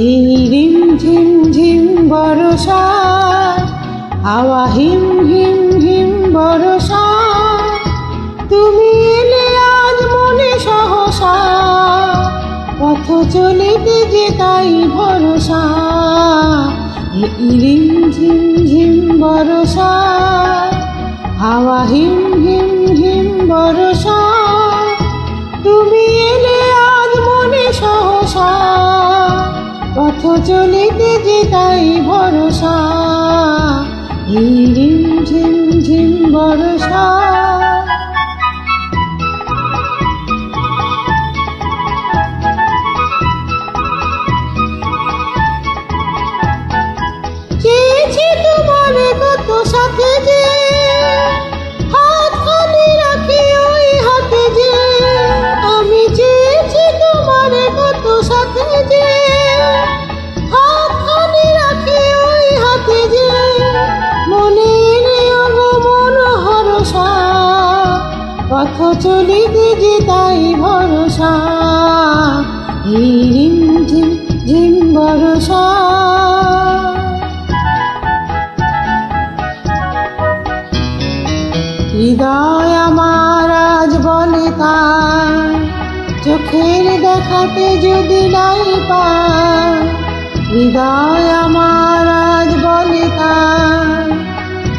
এই রিম ঝিম ঝিম বরষা, হাওয়া হিম হিম হিম বরষা, তুমি এলে আজ মনে সহসা, পথ চলিতে যে তাই ভরসা। এই রিম ঝিম ঝিম বরষা, হাওয়া হিম হিম হিম বরষা, তুমি এলে আজ মনে সহসা, পথ চলিতে যে তাই ভরসা। এই রিম ঝিম ঝিম বরষা। চেয়েছি তোমার কত সাথে যে, হাত খালি রাখি ওই হাতে যে, আমি চেয়েছি তোমার কত সাথে যে, হাত খালি রাখি ওই হাতে যে, মনে নিও গো মন হরসা, পথ চলিতে যে তাই ভরসা। এই রিম ঝিম ঝিম বরষা। হৃদয় আমার আজ বলে তাই, চোখের দেখাতে যদি নাই পাই, হৃদয় আমার আজ বলে তাই,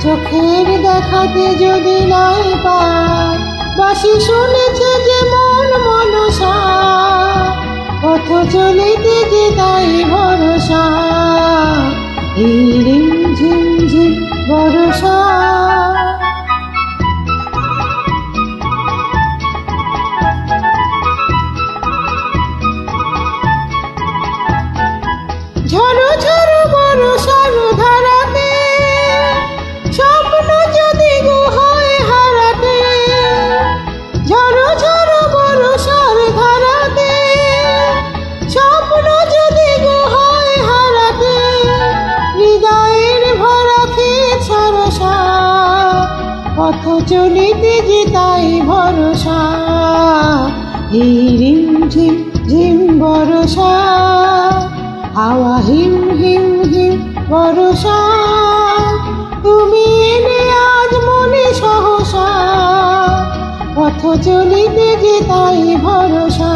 চোখের দেখাতে যদি নাই পাই, বাঁশি শুনেছে যে মন মনসা, পথ চলিতে যে তাই ভরসা। এই রিম ঝিম ঝিম বরষা। ঝড়ো ঝড়ো বরষার ধারাতে, স্বপ্ন যদি গো হয় হারাতে, ঝড়ো ঝড়ো বরষার ধারাতে, স্বপ্ন যদি গো হয় হারাতে, হৃদয়ের ভরা খেত সরসা, পথ চলিতে যে তাই ভরসা। এই রিম ঝিম ঝিম বরষা, হাওয়া হিম হিম হিম বরষা, তুমি এলে আজ মনে সহসা, পথ চলিতে যে তাই ভরসা।